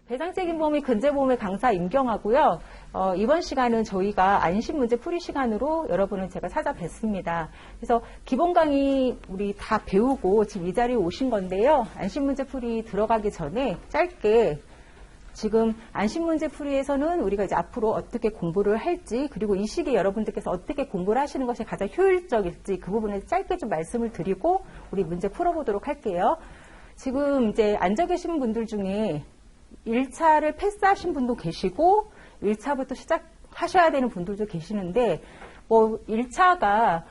배상책임보험이 근제보험의 강사 임경하고요. 이번 시간은 저희가 안심문제 풀이 시간으로 여러분을 제가 찾아뵙습니다. 그래서 기본 강의 우리 다 배우고 지금 이 자리에 오신 건데요. 안심문제 풀이 들어가기 전에 짧게 지금 안심문제 풀이에서는 우리가 이제 앞으로 어떻게 공부를 할지, 그리고 이 시기에 여러분들께서 어떻게 공부를 하시는 것이 가장 효율적일지 그 부분에 짧게 좀 말씀을 드리고 우리 문제 풀어보도록 할게요. 지금 이제 앉아 계신 분들 중에 1차를 패스하신 분도 계시고 1차부터 시작하셔야 되는 분들도 계시는데, 뭐 1차가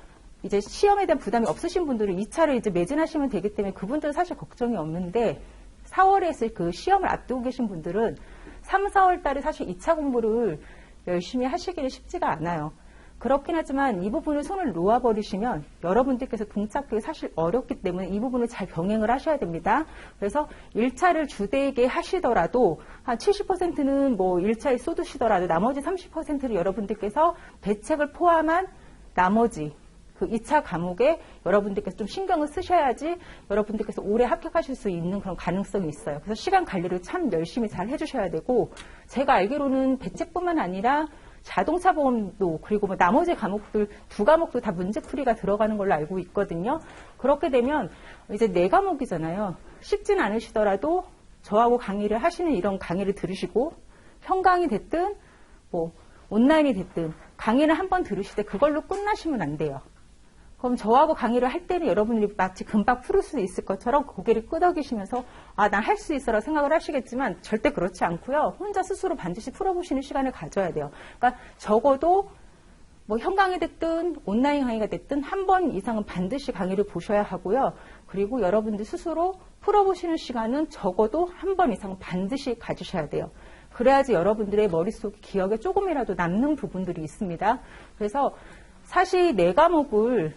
이제 시험에 대한 부담이 없으신 분들은 2차를 이제 매진하시면 되기 때문에 그분들은 사실 걱정이 없는데, 4월에 했을 그 시험을 앞두고 계신 분들은 3, 4월 달에 사실 2차 공부를 열심히 하시기는 쉽지가 않아요. 그렇긴 하지만 이 부분을 손을 놓아버리시면 여러분들께서 동착하기 사실 어렵기 때문에 이 부분을 잘 병행을 하셔야 됩니다. 그래서 1차를 주되게 하시더라도 한 70%는 뭐 1차에 쏟으시더라도 나머지 30%를 여러분들께서 배책을 포함한 나머지 그 2차 과목에 여러분들께서 좀 신경을 쓰셔야지 여러분들께서 올해 합격하실 수 있는 그런 가능성이 있어요. 그래서 시간 관리를 참 열심히 잘 해주셔야 되고, 제가 알기로는 배책뿐만 아니라 자동차 보험도, 그리고 뭐 나머지 과목들 2과목도 다 문제풀이가 들어가는 걸로 알고 있거든요. 그렇게 되면 이제 4과목이잖아요. 쉽진 않으시더라도 저하고 강의를 하시는 이런 강의를 들으시고, 현강이 됐든 뭐 온라인이 됐든 강의를 한번 들으실 때 그걸로 끝나시면 안 돼요. 그럼 저하고 강의를 할 때는 여러분들이 마치 금방 풀을 수 있을 것처럼 고개를 끄덕이시면서 아, 난 할 수 있어라고 생각을 하시겠지만 절대 그렇지 않고요. 혼자 스스로 반드시 풀어보시는 시간을 가져야 돼요. 그러니까 적어도 뭐 현강이 됐든 온라인 강의가 됐든 한 번 이상은 반드시 강의를 보셔야 하고요. 그리고 여러분들 스스로 풀어보시는 시간은 적어도 한 번 이상은 반드시 가지셔야 돼요. 그래야지 여러분들의 머릿속 기억에 조금이라도 남는 부분들이 있습니다. 그래서 사실 4과목을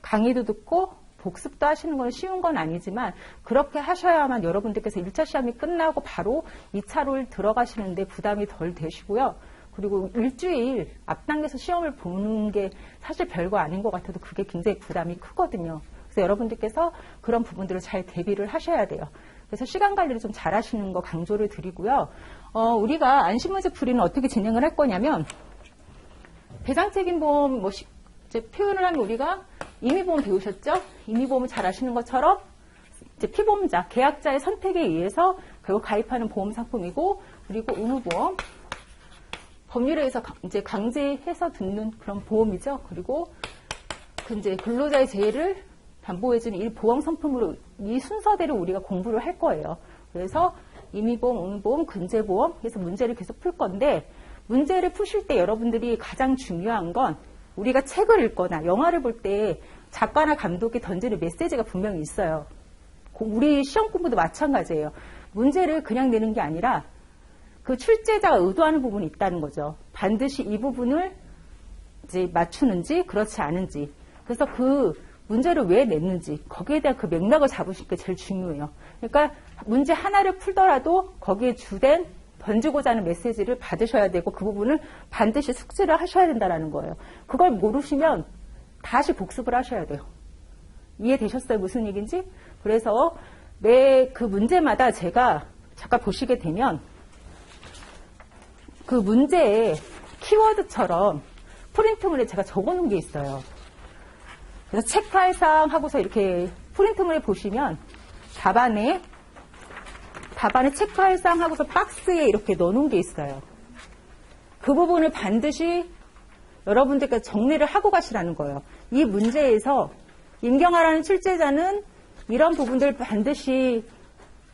강의도 듣고 복습도 하시는 건 쉬운 건 아니지만 그렇게 하셔야만 여러분들께서 1차 시험이 끝나고 바로 2차로 들어가시는데 부담이 덜 되시고요. 그리고 일주일 앞당겨서 시험을 보는 게 사실 별거 아닌 것 같아도 그게 굉장히 부담이 크거든요. 그래서 여러분들께서 그런 부분들을 잘 대비를 하셔야 돼요. 그래서 시간 관리를 좀 잘 하시는 거 강조를 드리고요. 우리가 안심문제 풀이는 어떻게 진행을 할 거냐면, 배상책임보험 뭐 이제 표현을 하면 우리가 임의보험 배우셨죠? 임의보험을 잘 아시는 것처럼 이제 피보험자, 계약자의 선택에 의해서 결국 가입하는 보험 상품이고, 그리고 의무보험, 법률에 의해서 이제 강제해서 듣는 그런 보험이죠. 그리고 그 이제 근로자의 재해를 담보해주는 이 보험 상품으로 이 순서대로 우리가 공부를 할 거예요. 그래서 임의보험, 의무보험, 근제보험 해서 문제를 계속 풀 건데, 문제를 푸실 때 여러분들이 가장 중요한 건 우리가 책을 읽거나 영화를 볼 때 작가나 감독이 던지는 메시지가 분명히 있어요. 우리 시험 공부도 마찬가지예요. 문제를 그냥 내는 게 아니라 그 출제자가 의도하는 부분이 있다는 거죠. 반드시 이 부분을 이제 맞추는지 그렇지 않은지. 그래서 그 문제를 왜 냈는지 거기에 대한 그 맥락을 잡으시는 게 제일 중요해요. 그러니까 문제 하나를 풀더라도 거기에 주된 던지고자 하는 메시지를 받으셔야 되고 그 부분을 반드시 숙지를 하셔야 된다는 거예요. 그걸 모르시면 다시 복습을 하셔야 돼요. 이해되셨어요? 무슨 얘기인지? 그래서 매 그 문제마다 제가 잠깐 보시게 되면 그 문제에 키워드처럼 프린트물에 제가 적어놓은 게 있어요. 그래서 체크할상 하고서 이렇게 프린트물에 보시면 답안에 체크할상 하고서 박스에 이렇게 넣어놓은 게 있어요. 그 부분을 반드시 여러분들께서 정리를 하고 가시라는 거예요. 이 문제에서 임경아라는 출제자는 이런 부분들 반드시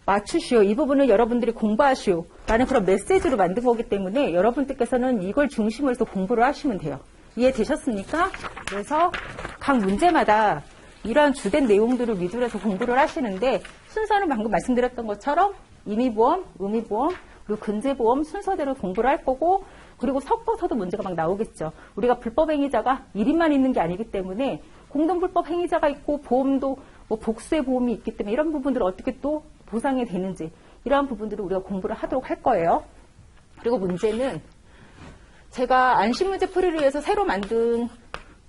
맞추시오. 이 부분을 여러분들이 공부하시오. 라는 그런 메시지로 만든 거기 때문에 여러분들께서는 이걸 중심으로 해서 공부를 하시면 돼요. 이해되셨습니까? 그래서 각 문제마다 이러한 주된 내용들을 위주로 해서 공부를 하시는데, 순서는 방금 말씀드렸던 것처럼 임의보험, 의무보험, 그리고 근제보험 순서대로 공부를 할 거고, 그리고 섞어서도 문제가 막 나오겠죠. 우리가 불법 행위자가 1인만 있는 게 아니기 때문에 공동불법 행위자가 있고 보험도 뭐 복수의 보험이 있기 때문에 이런 부분들을 어떻게 또 보상이 되는지 이러한 부분들을 우리가 공부를 하도록 할 거예요. 그리고 문제는 제가 안심문제 풀이를 위해서 새로 만든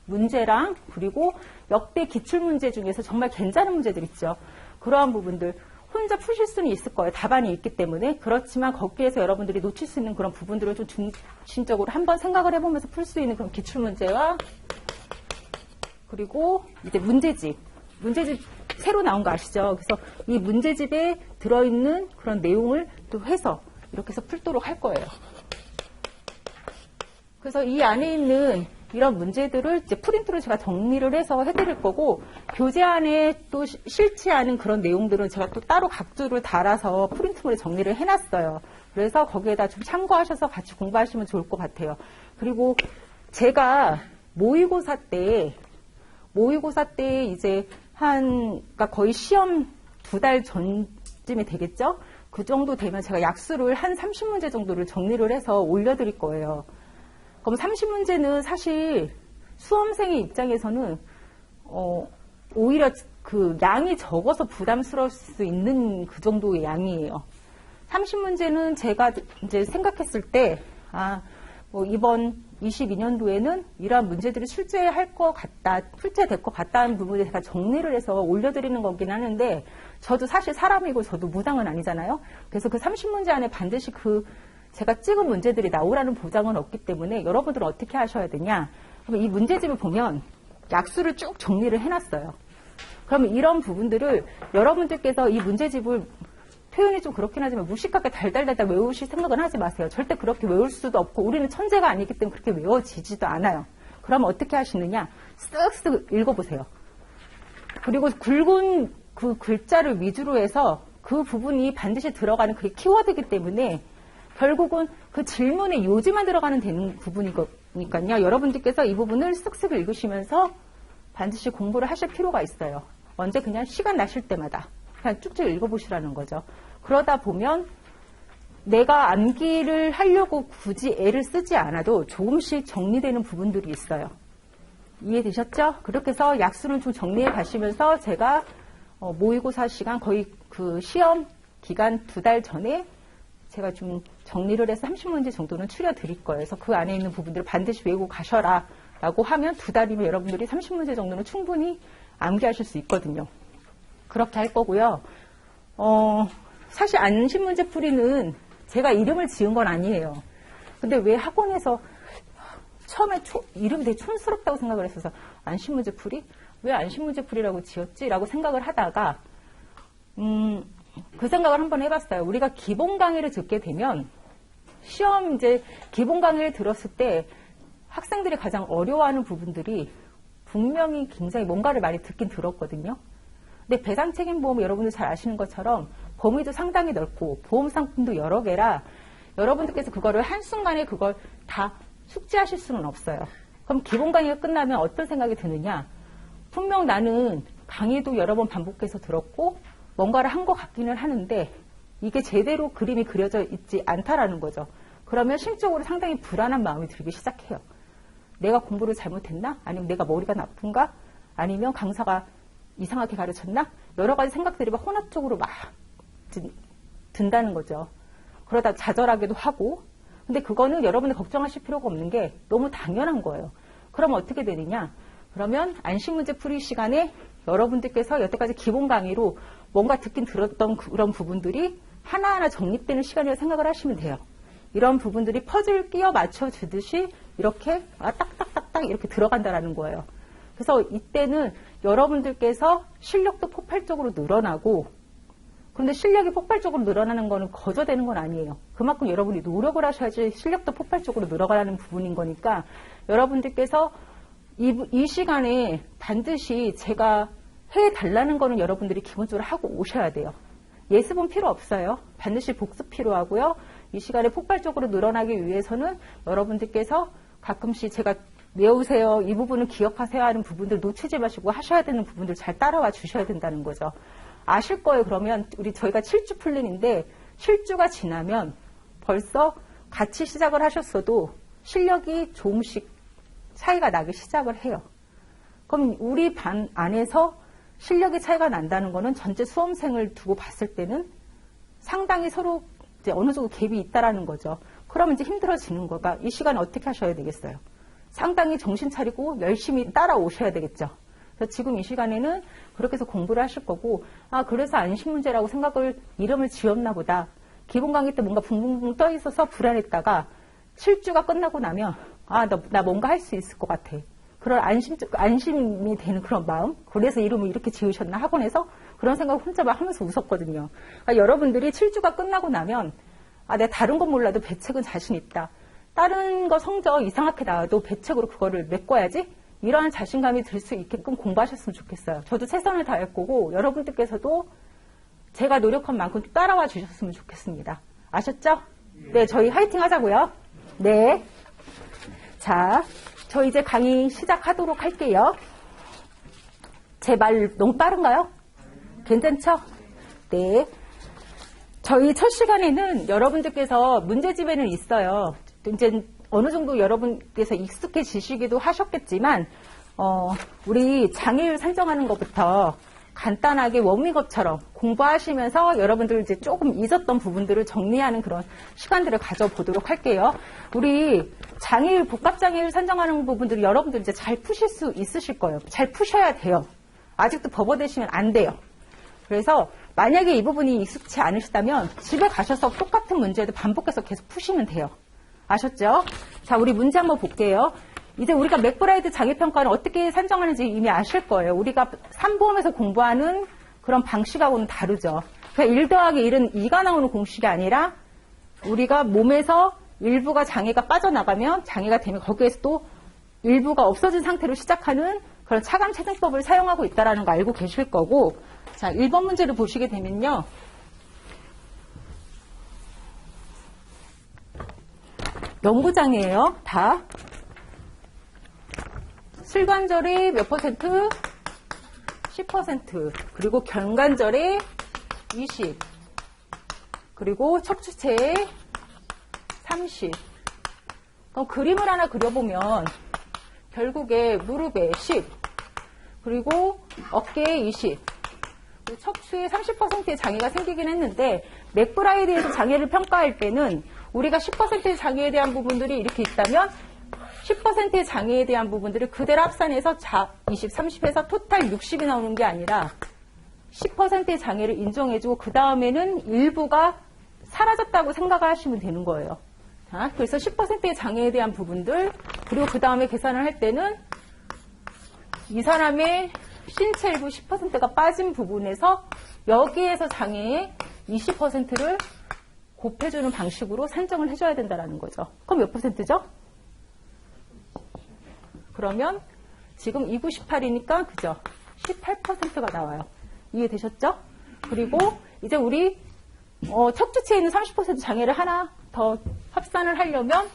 문제랑 그리고 역대 기출문제 중에서 정말 괜찮은 문제들 있죠. 그러한 부분들 혼자 푸실 수는 있을 거예요. 답안이 있기 때문에. 그렇지만 거기에서 여러분들이 놓칠 수 있는 그런 부분들을 좀 중심적으로 한번 생각을 해보면서 풀 수 있는 그런 기출문제와 그리고 이제 문제집 새로 나온 거 아시죠? 그래서 이 문제집에 들어있는 그런 내용을 또 해서 이렇게 해서 풀도록 할 거예요. 그래서 이 안에 있는 이런 문제들을 이제 프린트로 제가 정리를 해서 해드릴 거고, 교재 안에 또 싫지 않은 그런 내용들은 제가 또 따로 각주를 달아서 프린트물에 정리를 해놨어요. 그래서 거기에다 좀 참고하셔서 같이 공부하시면 좋을 것 같아요. 그리고 제가 모의고사 때 이제 그러니까 거의 시험 2달 전쯤이 되겠죠? 그 정도 되면 제가 약수를 한 30문제 정도를 정리를 해서 올려드릴 거예요. 그럼 30문제는 사실 수험생의 입장에서는 오히려 그 양이 적어서 부담스러울 수 있는 그 정도의 양이에요. 30문제는 제가 이제 생각했을 때, 뭐 이번 22년도에는 이러한 문제들이 출제될 것 같다는 부분에 제가 정리를 해서 올려드리는 거긴 하는데, 저도 사실 사람이고 저도 무당은 아니잖아요. 그래서 그 30문제 안에 반드시 제가 찍은 문제들이 나오라는 보장은 없기 때문에 여러분들은 어떻게 하셔야 되냐. 그러면 이 문제집을 보면 약수를 쭉 정리를 해놨어요. 그러면 이런 부분들을 여러분들께서 이 문제집을 표현이 좀 그렇긴 하지만 무식하게 달달달달 외우실 생각은 하지 마세요. 절대 그렇게 외울 수도 없고 우리는 천재가 아니기 때문에 그렇게 외워지지도 않아요. 그러면 어떻게 하시느냐. 쓱쓱 읽어보세요. 그리고 굵은 그 글자를 위주로 해서 그 부분이 반드시 들어가는 그게 키워드이기 때문에 결국은 그 질문의 요지만 들어가는 되는 부분이니까요. 여러분들께서 이 부분을 쓱쓱 읽으시면서 반드시 공부를 하실 필요가 있어요. 언제 그냥 시간 나실 때마다 그냥 쭉쭉 읽어보시라는 거죠. 그러다 보면 내가 암기를 하려고 굳이 애를 쓰지 않아도 조금씩 정리되는 부분들이 있어요. 이해되셨죠? 그렇게 해서 약수를 좀 정리해 가시면서 제가 모의고사 시간 거의 그 시험 기간 2달 전에 제가 좀 정리를 해서 30문제 정도는 추려드릴 거예요. 그래서 그 안에 있는 부분들을 반드시 외우고 가셔라 라고 하면 2달이면 여러분들이 30문제 정도는 충분히 암기하실 수 있거든요. 그렇게 할 거고요. 사실 안심문제 풀이는 제가 이름을 지은 건 아니에요. 근데 왜 학원에서 처음에 이름이 되게 촌스럽다고 생각을 했어서 안심문제 풀이? 왜 안심문제 풀이라고 지었지? 라고 생각을 하다가 그 생각을 한번 해봤어요. 우리가 기본 강의를 듣게 되면 시험 이제 기본 강의를 들었을 때 학생들이 가장 어려워하는 부분들이 분명히 굉장히 뭔가를 많이 듣긴 들었거든요. 근데 배상책임보험 여러분들 잘 아시는 것처럼 범위도 상당히 넓고 보험 상품도 여러 개라 여러분들께서 그거를 한순간에 그걸 다 숙지하실 수는 없어요. 그럼 기본 강의가 끝나면 어떤 생각이 드느냐. 분명 나는 강의도 여러 번 반복해서 들었고 뭔가를 한 것 같기는 하는데 이게 제대로 그림이 그려져 있지 않다라는 거죠. 그러면 심적으로 상당히 불안한 마음이 들기 시작해요. 내가 공부를 잘못했나? 아니면 내가 머리가 나쁜가? 아니면 강사가 이상하게 가르쳤나? 여러 가지 생각들이 막 혼합적으로 막 든다는 거죠. 그러다 좌절하기도 하고. 근데 그거는 여러분이 걱정하실 필요가 없는 게 너무 당연한 거예요. 그러면 어떻게 되느냐? 그러면 안심문제 풀이 시간에 여러분들께서 여태까지 기본 강의로 뭔가 듣긴 들었던 그런 부분들이 하나하나 정립되는 시간이라고 생각을 하시면 돼요. 이런 부분들이 퍼즐 끼워 맞춰주듯이 이렇게 딱딱딱딱 이렇게 들어간다라는 거예요. 그래서 이때는 여러분들께서 실력도 폭발적으로 늘어나고, 그런데 실력이 폭발적으로 늘어나는 거는 거저되는 건 아니에요. 그만큼 여러분이 노력을 하셔야지 실력도 폭발적으로 늘어가는 부분인 거니까 여러분들께서 이 시간에 반드시 제가 해달라는 거는 여러분들이 기본적으로 하고 오셔야 돼요. 예습은 필요 없어요. 반드시 복습 필요하고요. 이 시간에 폭발적으로 늘어나기 위해서는 여러분들께서 가끔씩 제가 외우세요, 이 부분을 기억하세요 하는 부분들 놓치지 마시고 하셔야 되는 부분들 잘 따라와 주셔야 된다는 거죠. 아실 거예요. 그러면 저희가 7주 풀린인데 7주가 지나면 벌써 같이 시작을 하셨어도 실력이 조금씩 차이가 나기 시작을 해요. 그럼 우리 반 안에서 실력이 차이가 난다는 거는 전체 수험생을 두고 봤을 때는 상당히 서로 이제 어느 정도 갭이 있다라는 거죠. 그러면 이제 힘들어지는 거가 이 시간에 어떻게 하셔야 되겠어요? 상당히 정신 차리고 열심히 따라오셔야 되겠죠. 그래서 지금 이 시간에는 그렇게 해서 공부를 하실 거고, 아, 그래서 안심 문제라고 이름을 지었나 보다. 기본 강의 때 뭔가 붕붕붕 떠 있어서 불안했다가 7주가 끝나고 나면, 아, 나 뭔가 할 수 있을 것 같아. 그런 안심이 되는 그런 마음. 그래서 이름을 이렇게 지으셨나 학원에서 그런 생각을 혼자 막 하면서 웃었거든요. 그러니까 여러분들이 7주가 끝나고 나면, 아, 내가 다른 건 몰라도 배책은 자신 있다. 다른 거 성적 이상하게 나와도 배책으로 그거를 메꿔야지. 이러한 자신감이 들 수 있게끔 공부하셨으면 좋겠어요. 저도 최선을 다할 거고 여러분들께서도 제가 노력한 만큼 따라와 주셨으면 좋겠습니다. 아셨죠? 네, 저희 화이팅 하자고요. 네. 자, 저 이제 강의 시작하도록 할게요. 제 말 너무 빠른가요? 괜찮죠? 네. 저희 첫 시간에는 여러분들께서 문제집에는 있어요. 이제 어느 정도 여러분께서 익숙해지시기도 하셨겠지만, 우리 장애율 산정하는 것부터 간단하게 워밍업처럼 공부하시면서 여러분들 이제 조금 잊었던 부분들을 정리하는 그런 시간들을 가져보도록 할게요. 우리 장애율, 복합장애율 산정하는 부분들을 여러분들 이제 잘 푸실 수 있으실 거예요. 잘 푸셔야 돼요. 아직도 버버대시면 안 돼요. 그래서 만약에 이 부분이 익숙치 않으시다면 집에 가셔서 똑같은 문제도 반복해서 계속 푸시면 돼요. 아셨죠? 자, 우리 문제 한번 볼게요. 이제 우리가 맥브라이드 장애평가는 어떻게 산정하는지 이미 아실 거예요. 우리가 3보험에서 공부하는 그런 방식하고는 다르죠. 그러니까 1 더하기 1은 2가 나오는 공식이 아니라 우리가 몸에서 일부가 장애가 빠져나가면 장애가 되면 거기에서 또 일부가 없어진 상태로 시작하는 그런 차감 체증법을 사용하고 있다는 거 알고 계실 거고, 자, 1번 문제를 보시게 되면요. 영구장애예요. 다. 슬관절이 몇 퍼센트? 10%. 그리고 견관절이 20. 그리고 척추체에 30. 그럼 그림을 하나 그려보면 결국에 무릎에 10. 그리고 어깨에 20. 그리고 척추에 30%의 장애가 생기긴 했는데 맥브라이드에서 장애를 평가할 때는 우리가 10%의 장애에 대한 부분들이 이렇게 있다면 10%의 장애에 대한 부분들을 그대로 합산해서 20, 30에서 토탈 60이 나오는 게 아니라 10%의 장애를 인정해주고 그 다음에는 일부가 사라졌다고 생각하시면 되는 거예요. 자, 그래서 10%의 장애에 대한 부분들, 그리고 그 다음에 계산을 할 때는 이 사람의 신체 일부 10%가 빠진 부분에서 여기에서 장애의 20%를 곱해주는 방식으로 산정을 해줘야 된다는 거죠. 그럼 몇 %죠? 그러면 지금 298이니까 그죠? 18%가 나와요. 이해되셨죠? 그리고 이제 우리 척추체에 있는 30% 장애를 하나 더 합산을 하려면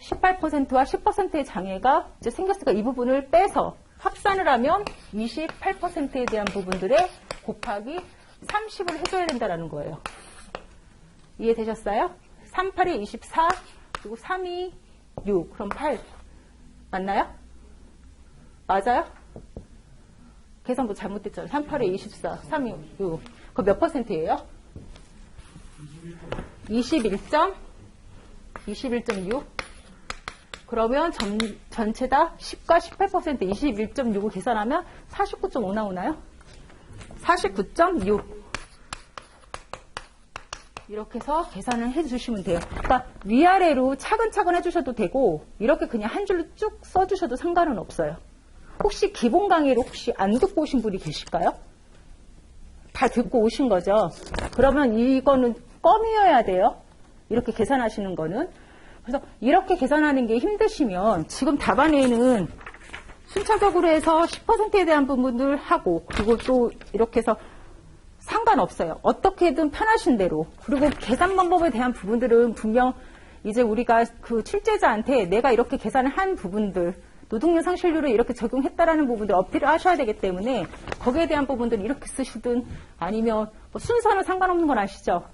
18%와 10%의 장애가 이제 생겼으니까 이 부분을 빼서 합산을 하면 28%에 대한 부분들의 곱하기 30을 해줘야 된다는 거예요. 이해되셨어요? 3, 8에 24, 그리고 3이 6, 그럼 8. 맞나요? 맞아요? 계산부 잘못됐죠? 3, 8에 24, 3이 6. 그거 몇 %예요? 21.6. 그러면 전체 다 10과 18% 21.6을 계산하면 49.5 나오나요? 49.6. 이렇게 해서 계산을 해주시면 돼요. 그러니까 위아래로 차근차근 해주셔도 되고 이렇게 그냥 한 줄로 쭉 써주셔도 상관은 없어요. 혹시 기본 강의를 혹시 안 듣고 오신 분이 계실까요? 다 듣고 오신 거죠? 그러면 이거는 껌이어야 돼요. 이렇게 계산하시는 거는. 그래서 이렇게 계산하는 게 힘드시면 지금 답안에는 순차적으로 해서 10%에 대한 부분을 하고 그리고 또 이렇게 해서 상관없어요. 어떻게든 편하신 대로. 그리고 계산 방법에 대한 부분들은 분명 이제 우리가 그 출제자한테 내가 이렇게 계산을 한 부분들, 노동력 상실률을 이렇게 적용했다라는 부분들 어필을 하셔야 되기 때문에 거기에 대한 부분들은 이렇게 쓰시든 아니면 뭐 순서는 상관없는 건 아시죠?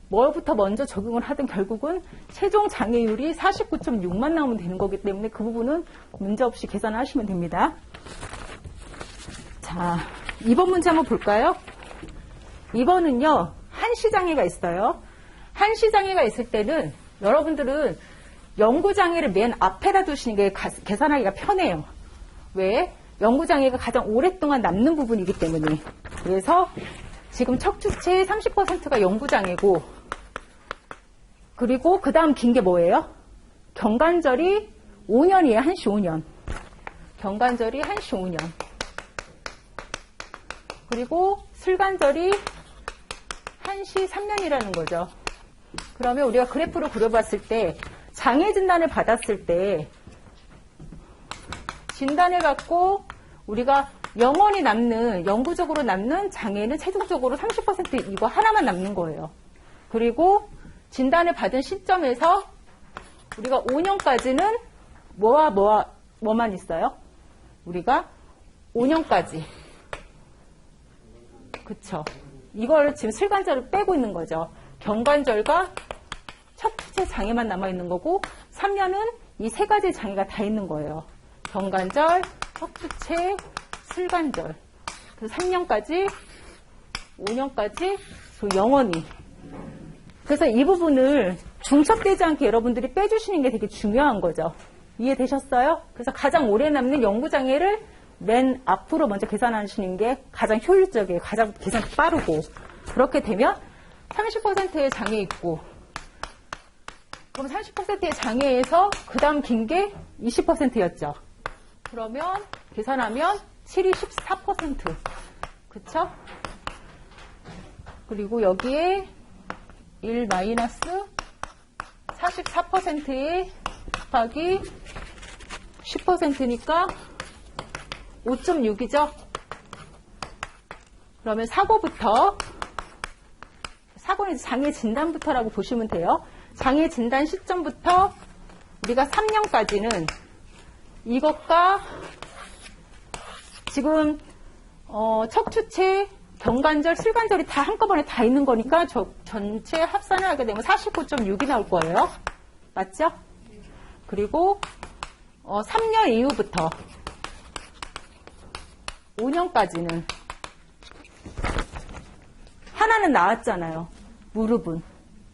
뭐부터 먼저 적용을 하든 결국은 최종 장애율이 49.6만 나오면 되는 거기 때문에 그 부분은 문제없이 계산을 하시면 됩니다. 자, 2번 문제 한번 볼까요? 2번은요, 한시장애가 있어요. 한시장애가 있을 때는 여러분들은 영구장애를 맨 앞에다 두시는 게 계산하기가 편해요. 왜? 연구장애가 가장 오랫동안 남는 부분이기 때문에. 그래서 지금 척추체의 30%가 연구장애고, 그리고 그 다음 긴 게 뭐예요? 경관절이 5년이에요. 1시 5년. 경관절이 1시 5년. 그리고 슬관절이 1시 3년이라는 거죠. 그러면 우리가 그래프를 그려봤을 때 장애 진단을 받았을 때 진단을 받고 우리가 영원히 남는, 영구적으로 남는 장애는 최종적으로 30% 이거 하나만 남는 거예요. 그리고 진단을 받은 시점에서 우리가 5년까지는 뭐만 있어요? 우리가 5년까지. 그쵸. 이걸 지금 슬관절을 빼고 있는 거죠. 경관절과 척추체 장애만 남아있는 거고 3년은 이 세 가지 장애가 다 있는 거예요. 경관절, 척추체, 슬관절. 그래서 3년까지, 5년까지, 영원히. 그래서 이 부분을 중첩되지 않게 여러분들이 빼주시는 게 되게 중요한 거죠. 이해되셨어요? 그래서 가장 오래 남는 연구장애를 맨 앞으로 먼저 계산하시는 게 가장 효율적이에요. 가장 계산 빠르고. 그렇게 되면 30%의 장애 있고, 그럼 30%의 장애에서 그 다음 긴 게 20%였죠. 그러면 계산하면 7이 14%. 그쵸? 그리고 여기에 1 마이너스 44%의 곱하기 10%니까 5.6이죠. 그러면 사고는 장애 진단부터라고 보시면 돼요. 장애 진단 시점부터 우리가 3년까지는 이것과 지금 척추체, 경관절, 슬관절이 다 한꺼번에 다 있는 거니까 전체 합산을 하게 되면 49.6이 나올 거예요. 맞죠? 그리고 3년 이후부터 5년까지는 하나는 나왔잖아요. 무릎은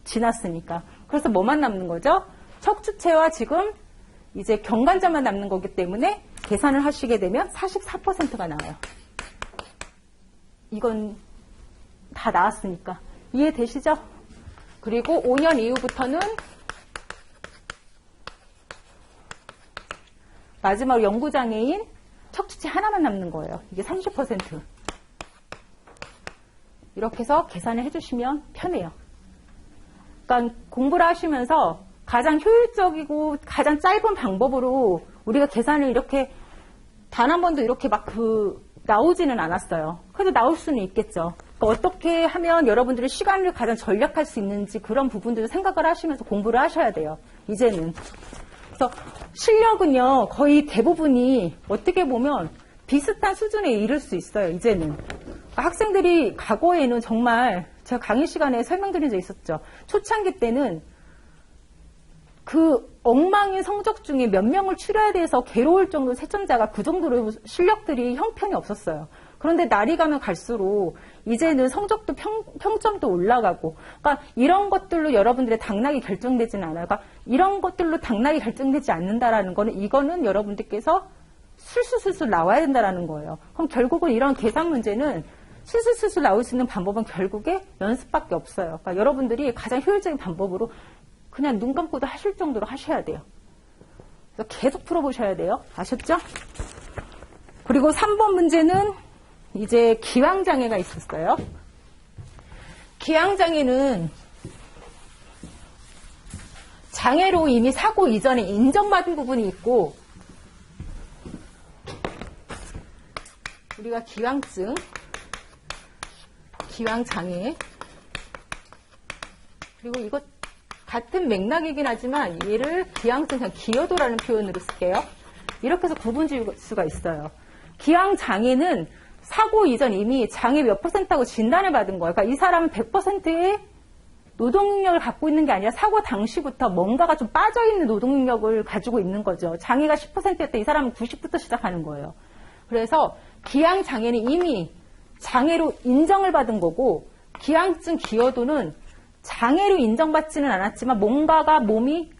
지났으니까. 그래서 뭐만 남는 거죠? 척추체와 지금 이제 경관절만 남는 거기 때문에 계산을 하시게 되면 44%가 나와요. 이건 다 나왔으니까. 이해되시죠? 그리고 5년 이후부터는 마지막 연구장애인 척추체 하나만 남는 거예요. 이게 30%. 이렇게 해서 계산을 해주시면 편해요. 그러니까 공부를 하시면서 가장 효율적이고 가장 짧은 방법으로 우리가 계산을 이렇게 단 한 번도 이렇게 막 나오지는 않았어요. 그래도 나올 수는 있겠죠. 그러니까 어떻게 하면 여러분들이 시간을 가장 절약할 수 있는지 그런 부분들을 생각을 하시면서 공부를 하셔야 돼요. 이제는. 그래서 실력은요, 거의 대부분이 어떻게 보면 비슷한 수준에 이를 수 있어요, 이제는. 그러니까 학생들이 과거에는 정말 제가 강의 시간에 설명드린 적 있었죠. 초창기 때는 그 엉망인 성적 중에 몇 명을 추려야 돼서 괴로울 정도 세천자가 그 정도로 실력들이 형편이 없었어요. 그런데 날이 가면 갈수록 이제는 성적도 평점도 올라가고, 그러니까 이런 것들로 여러분들의 당락이 결정되지는 않아요. 그러니까 이런 것들로 당락이 결정되지 않는다라는 거는 이거는 여러분들께서 술술 나와야 된다라는 거예요. 그럼 결국은 이런 계산 문제는 술술 나올 수 있는 방법은 결국에 연습밖에 없어요. 그러니까 여러분들이 가장 효율적인 방법으로 그냥 눈 감고도 하실 정도로 하셔야 돼요. 그래서 계속 풀어보셔야 돼요. 아셨죠? 그리고 3번 문제는 이제 기왕장애가 있었어요. 기왕장애는 장애로 이미 사고 이전에 인정받은 부분이 있고, 우리가 기왕증, 기왕장애, 그리고 이거 같은 맥락이긴 하지만 얘를 기왕증, 그냥 기여도라는 표현으로 쓸게요. 이렇게 해서 구분 지을 수가 있어요. 기왕장애는 사고 이전 이미 장애 몇 %하고 진단을 받은 거예요. 그러니까 이 사람은 100%의 노동능력을 갖고 있는 게 아니라 사고 당시부터 뭔가가 좀 빠져있는 노동능력을 가지고 있는 거죠. 장애가 10%였다. 이 사람은 90부터 시작하는 거예요. 그래서 기왕장애는 이미 장애로 인정을 받은 거고, 기왕증 기여도는 장애로 인정받지는 않았지만 뭔가가 몸이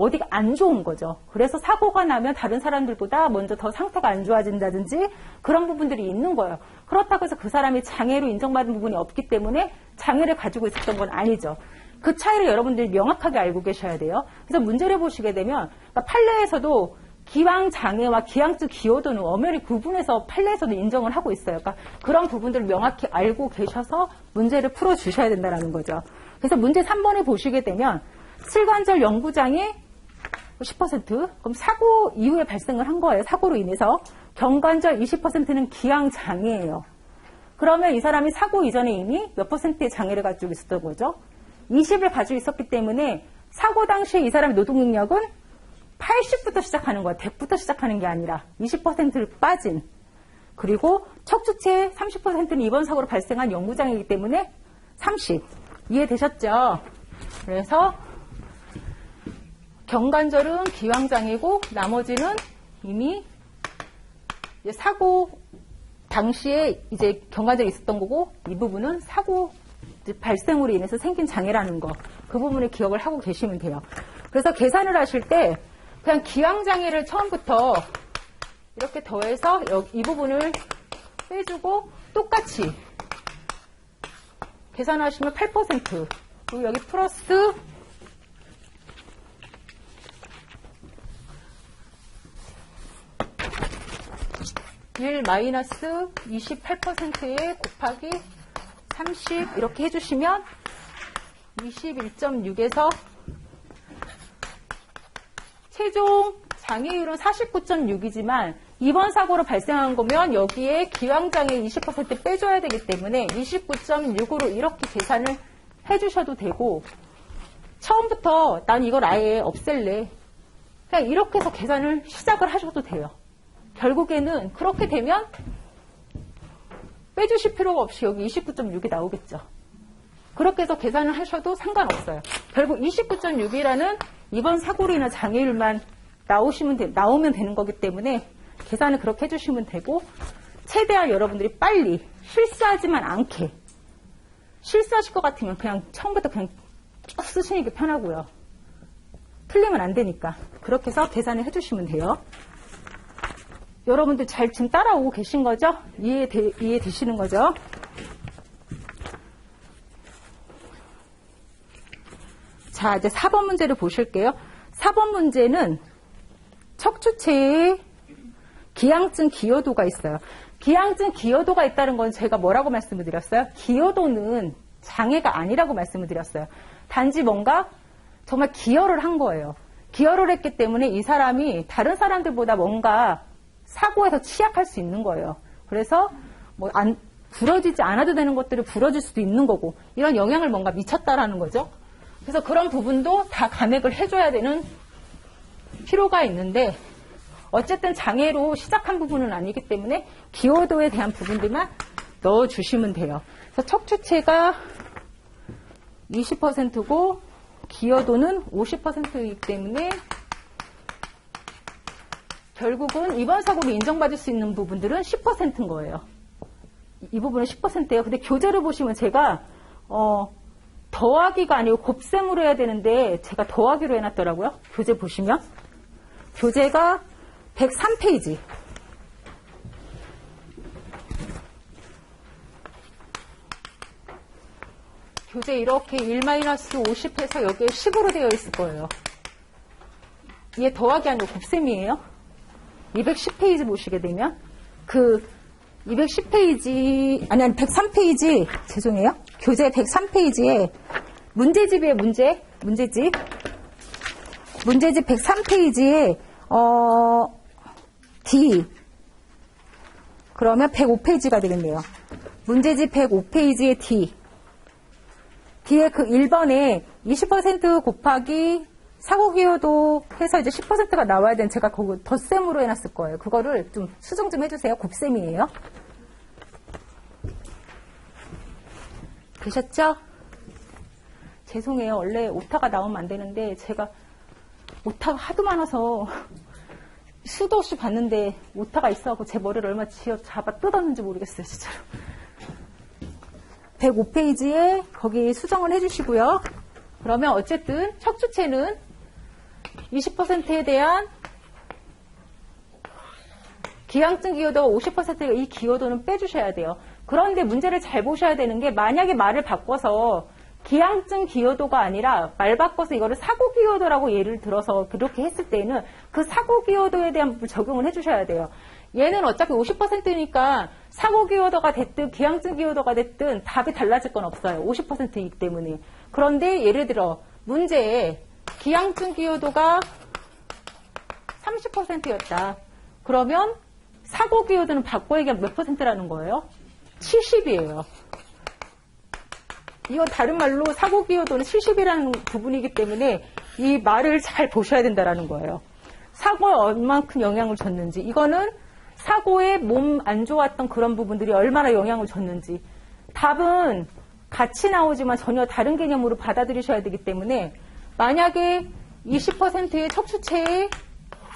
어디가 안 좋은 거죠. 그래서 사고가 나면 다른 사람들보다 먼저 더 상태가 안 좋아진다든지 그런 부분들이 있는 거예요. 그렇다고 해서 그 사람이 장애로 인정받은 부분이 없기 때문에 장애를 가지고 있었던 건 아니죠. 그 차이를 여러분들이 명확하게 알고 계셔야 돼요. 그래서 문제를 보시게 되면 그러니까 판례에서도 기왕장애와 기항증 기여도는 엄연히 구분해서 판례에서도 인정을 하고 있어요. 그러니까 그런 부분들을 명확히 알고 계셔서 문제를 풀어주셔야 된다는 거죠. 그래서 문제 3번에 보시게 되면 칠관절 영구장애 10%, 그럼 사고 이후에 발생을 한 거예요. 사고로 인해서. 경관절 20%는 기항장애예요. 그러면 이 사람이 사고 이전에 이미 몇 %의 장애를 가지고 있었던 거죠? 20을 가지고 있었기 때문에 사고 당시에 이 사람의 노동 능력은 80부터 시작하는 거야. 100부터 시작하는 게 아니라 20%를 빠진. 그리고 척추체의 30%는 이번 사고로 발생한 영구장애이기 때문에 30. 이해되셨죠? 그래서 경관절은 기왕장애고 나머지는 이미 이제 사고 당시에 이제 경관절이 있었던 거고 이 부분은 사고 발생으로 인해서 생긴 장애라는 거. 그 부분을 기억을 하고 계시면 돼요. 그래서 계산을 하실 때 그냥 기왕장애를 처음부터 이렇게 더해서 이 부분을 빼주고 똑같이 계산하시면 8%. 그리고 여기 플러스 1 마이너스 28%에 곱하기 30 이렇게 해주시면 21.6에서 최종 장애율은 49.6이지만 이번 사고로 발생한 거면 여기에 기왕장애 20% 빼줘야 되기 때문에 29.6으로 이렇게 계산을 해주셔도 되고 처음부터 난 이걸 아예 없앨래. 그냥 이렇게 해서 계산을 시작을 하셔도 돼요. 결국에는 그렇게 되면 빼주실 필요가 없이 여기 29.6이 나오겠죠. 그렇게 해서 계산을 하셔도 상관없어요. 결국 29.6이라는 이번 사고로 인한 장애율만 나오면 되는 거기 때문에 계산을 그렇게 해주시면 되고 최대한 여러분들이 빨리 실수하지만 않게 실수하실 것 같으면 그냥 처음부터 그냥 쭉 쓰시는 게 편하고요. 틀리면 안 되니까 그렇게 해서 계산을 해주시면 돼요. 여러분들 잘 지금 따라오고 계신 거죠? 이해되시는 거죠? 자, 이제 4번 문제를 보실게요. 4번 문제는 척추체에 기항증 기여도가 있어요. 기항증 기여도가 있다는 건 제가 뭐라고 말씀을 드렸어요? 기여도는 장애가 아니라고 말씀을 드렸어요. 단지 뭔가 정말 기여를 한 거예요. 기여를 했기 때문에 이 사람이 다른 사람들보다 뭔가 사고에서 취약할 수 있는 거예요. 그래서 부러지지 않아도 되는 것들을 부러질 수도 있는 거고 이런 영향을 뭔가 미쳤다라는 거죠. 그래서 그런 부분도 다 감액을 해줘야 되는 필요가 있는데 어쨌든 장애로 시작한 부분은 아니기 때문에 기여도에 대한 부분들만 넣어주시면 돼요. 그래서 척추체가 20%고 기여도는 50%이기 때문에 결국은 이번 사고로 인정받을 수 있는 부분들은 10%인 거예요. 이 부분은 10%예요. 근데 교재를 보시면 제가 더하기가 아니고 곱셈으로 해야 되는데 제가 더하기로 해놨더라고요. 교재 보시면 교재가 103페이지. 교재 이렇게 1-50 해서 여기에 10으로 되어 있을 거예요. 이게 더하기 아니고 곱셈이에요. 210페이지 보시게 되면 그 210페이지 아니 103페이지 죄송해요. 교재 103페이지에 문제집이에요. 문제집 103페이지에 D 그러면 105페이지가 되겠네요. 문제집 105페이지에 D에 그 1번에 20% 곱하기 사고기여도 해서 이제 10%가 나와야 되는 제가 거기 덧셈으로 해놨을 거예요. 그거를 좀 수정 좀 해주세요. 곱셈이에요. 되셨죠? 죄송해요. 원래 오타가 나오면 안 되는데 제가 오타가 하도 많아서 수도 없이 봤는데 오타가 있어갖고 제 머리를 얼마나 잡아 뜯었는지 모르겠어요. 진짜로. 105페이지에 거기 수정을 해주시고요. 그러면 어쨌든 척추체는 20%에 대한 기항증 기여도가 50%가 이 기여도는 빼주셔야 돼요. 그런데 문제를 잘 보셔야 되는 게 만약에 말을 바꿔서 기항증 기여도가 아니라 말 바꿔서 이거를 사고 기여도라고 예를 들어서 그렇게 했을 때는 그 사고 기여도에 대한 부분 적용을 해주셔야 돼요. 얘는 어차피 50%니까 사고 기여도가 됐든 기항증 기여도가 됐든 답이 달라질 건 없어요. 50%이기 때문에. 그런데 예를 들어 문제에 기항증 기여도가 30%였다. 그러면 사고 기여도는 바꿔 얘기하면 몇 %라는 거예요? 70이에요. 이건 다른 말로 사고 기여도는 70이라는 부분이기 때문에 이 말을 잘 보셔야 된다는 거예요. 사고에 얼만큼 영향을 줬는지, 이거는 사고에 몸 안 좋았던 그런 부분들이 얼마나 영향을 줬는지. 답은 같이 나오지만 전혀 다른 개념으로 받아들이셔야 되기 때문에 만약에 20%의 척추체에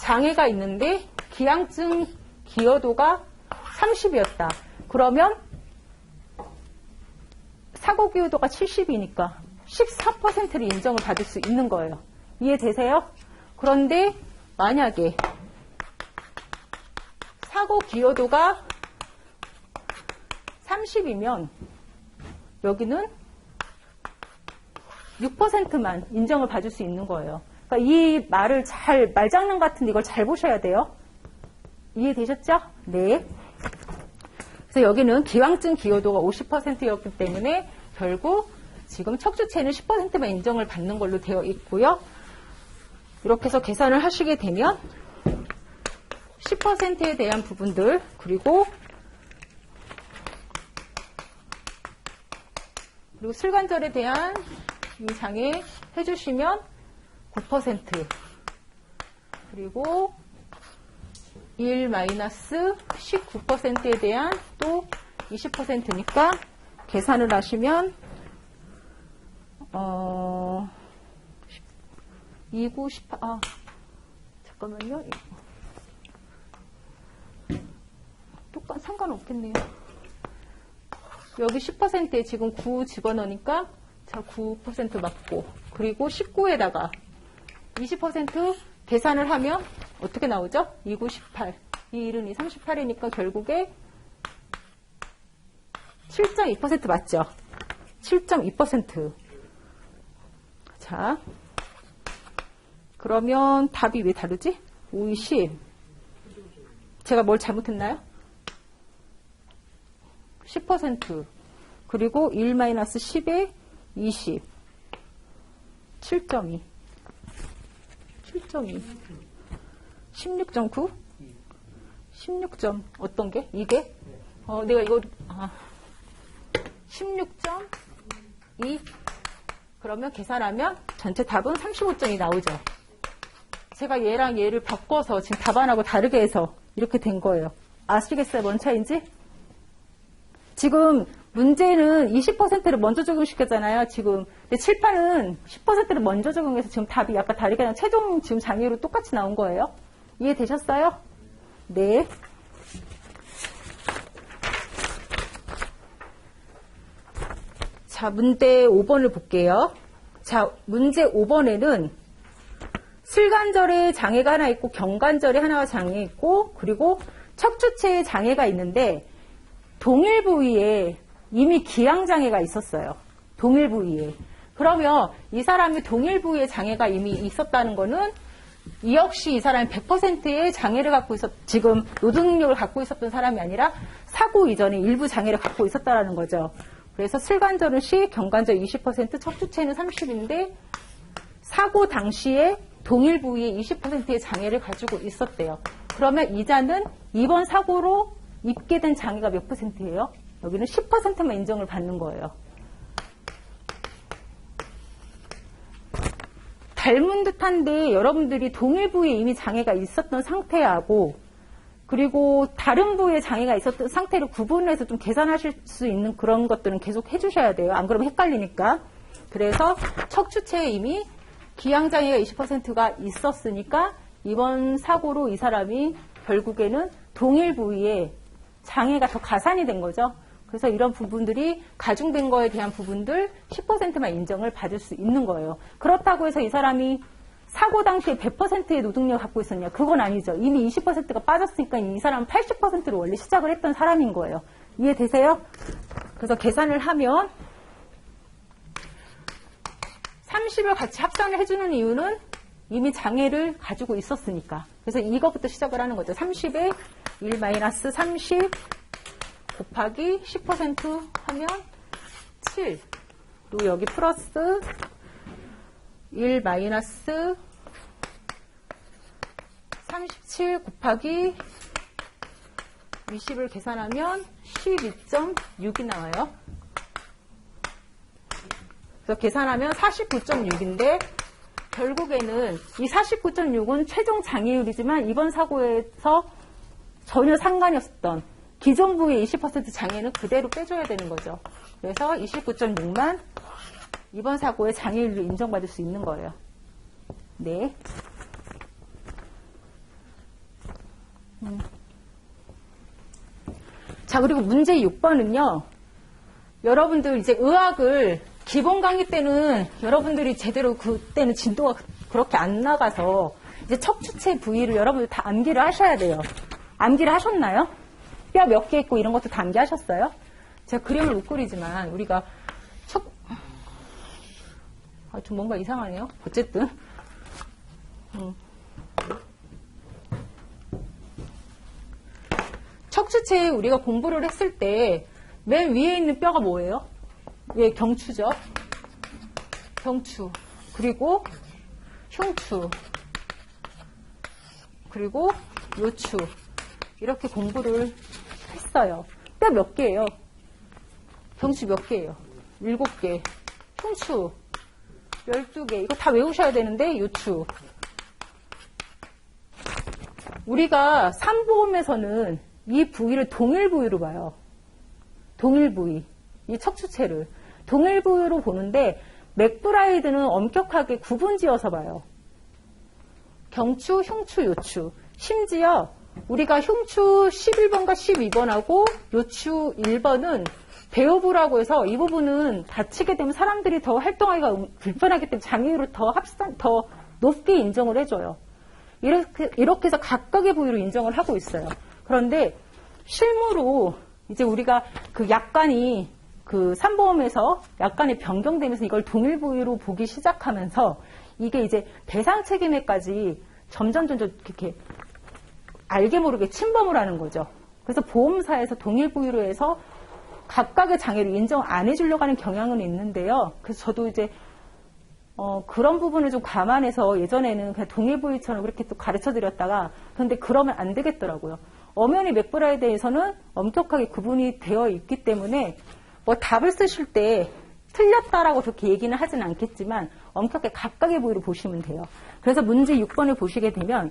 장애가 있는데 기항증 기여도가 30이었다. 그러면 사고 기여도가 70이니까 14%를 인정을 받을 수 있는 거예요. 이해되세요? 그런데 만약에 사고 기여도가 30이면 여기는 6%만 인정을 받을 수 있는 거예요. 그러니까 이 말을 잘, 말장난 같은데 이걸 잘 보셔야 돼요. 이해되셨죠? 네. 그래서 여기는 기항증 기여도가 50%였기 때문에 결국 지금 척추체는 10%만 인정을 받는 걸로 되어 있고요. 이렇게 해서 계산을 하시게 되면 10%에 대한 부분들, 그리고 슬관절에 대한 이 장애 해주시면 9%, 그리고 1-19%에 대한 또 20%니까 계산을 하시면 29, 18, 잠깐만요. 똑같 상관없겠네요. 여기 10%에 지금 9 집어넣으니까 자 9% 맞고, 그리고 19에다가 20% 계산을 하면 어떻게 나오죠? 29, 18. 이 1은 2, 38이니까 결국에 7.2% 맞죠? 7.2%. 자, 그러면 답이 왜 다르지? 5, 20. 제가 뭘 잘못했나요? 10%. 그리고 1-10에 20. 7.2. 7.2. 16.9? 16점, 어떤 게? 이게? 내가 이거, 16.2. 그러면 계산하면 전체 답은 35점이 나오죠. 제가 얘랑 얘를 바꿔서 지금 답안하고 다르게 해서 이렇게 된 거예요. 아시겠어요? 뭔 차이인지? 지금 문제는 20%를 먼저 적용시켰잖아요. 지금. 근데 칠판은 10%를 먼저 적용해서 지금 답이 약간 다르게 나온 최종 지금 장애로 똑같이 나온 거예요. 이해되셨어요? 네. 자, 문제 5번을 볼게요. 자, 문제 5번에는 슬관절에 장애가 하나 있고 경관절에 하나가 장애 있고 그리고 척추체에 장애가 있는데 동일 부위에 이미 기항장애가 있었어요. 동일 부위에. 그러면 이 사람이 동일 부위에 장애가 이미 있었다는 거는 이 역시 이 사람이 100%의 장애를 갖고 지금 노동 능력을 갖고 있었던 사람이 아니라 사고 이전에 일부 장애를 갖고 있었다는 거죠. 그래서 슬관절은 10, 경관절 20%, 척추체는 30인데 사고 당시에 동일 부위에 20%의 장애를 가지고 있었대요. 그러면 이자는 이번 사고로 입게 된 장애가 몇 %예요? 여기는 10%만 인정을 받는 거예요. 닮은 듯한데 여러분들이 동일 부위에 이미 장애가 있었던 상태하고 그리고 다른 부위에 장애가 있었던 상태를 구분해서 좀 계산하실 수 있는 그런 것들은 계속 해주셔야 돼요. 안 그러면 헷갈리니까. 그래서 척추체에 이미 기항장애가 20%가 있었으니까 이번 사고로 이 사람이 결국에는 동일 부위에 장애가 더 가산이 된 거죠. 그래서 이런 부분들이 가중된 거에 대한 부분들 10%만 인정을 받을 수 있는 거예요. 그렇다고 해서 이 사람이 사고 당시에 100%의 노동력을 갖고 있었냐? 그건 아니죠. 이미 20%가 빠졌으니까 이 사람은 80%로 원래 시작을 했던 사람인 거예요. 이해되세요? 그래서 계산을 하면 30을 같이 합산을 해주는 이유는 이미 장애를 가지고 있었으니까. 그래서 이것부터 시작을 하는 거죠. 30에 1-30 곱하기 10% 하면 7. 그리고 여기 플러스 1-37 곱하기 20을 계산하면 12.6이 나와요. 그래서 계산하면 49.6인데 결국에는 이 49.6은 최종 장애율이지만 이번 사고에서 전혀 상관이 없었던 기존 부위의 20% 장애는 그대로 빼줘야 되는 거죠. 그래서 29.6만 이번 사고의 장애율로 인정받을 수 있는 거예요. 네. 자, 그리고 문제 6번은요. 여러분들 이제 의학을 기본 강의 때는 여러분들이 제대로 그때는 진도가 그렇게 안 나가서 이제 척추체 부위를 여러분들 다 암기를 하셔야 돼요. 암기를 하셨나요? 뼈 몇 개 있고 이런 것도 다 암기하셨어요? 제가 그림을 못 그리지만 우리가 좀 뭔가 이상하네요. 어쨌든 척추체에 우리가 공부를 했을 때 맨 위에 있는 뼈가 뭐예요? 예, 경추죠. 경추. 그리고 흉추. 그리고 요추. 이렇게 공부를 했어요. 뼈 몇 개예요? 경추 몇 개예요? 7개. 흉추 12개. 이거 다 외우셔야 되는데 요추. 우리가 삼보험에서는 이 부위를 동일 부위로 봐요. 동일 부위. 이 척추체를 동일 부위로 보는데 맥브라이드는 엄격하게 구분지어서 봐요. 경추, 흉추, 요추. 심지어 우리가 흉추 11번과 12번하고 요추 1번은 배우부라고 해서 이 부분은 다치게 되면 사람들이 더 활동하기가 불편하기 때문에 장애율을 더 높게 인정을 해줘요. 이렇게 해서 각각의 부위로 인정을 하고 있어요. 그런데 실무로 이제 우리가 그 약관이 그 삼보험에서 약관이 변경되면서 이걸 동일 부위로 보기 시작하면서 이게 이제 배상 책임에까지 점점 이렇게 알게 모르게 침범을 하는 거죠. 그래서 보험사에서 동일 부위로 해서 각각의 장애를 인정 안 해주려고 하는 경향은 있는데요. 그래서 저도 이제 그런 부분을 좀 감안해서 예전에는 그냥 동일 부위처럼 그렇게 또 가르쳐 드렸다가 그런데 그러면 안 되겠더라고요. 엄연히 맥브라이드에서는 엄격하게 구분이 되어 있기 때문에 뭐 답을 쓰실 때 틀렸다라고 그렇게 얘기는 하진 않겠지만 엄격하게 각각의 부위로 보시면 돼요. 그래서 문제 6번을 보시게 되면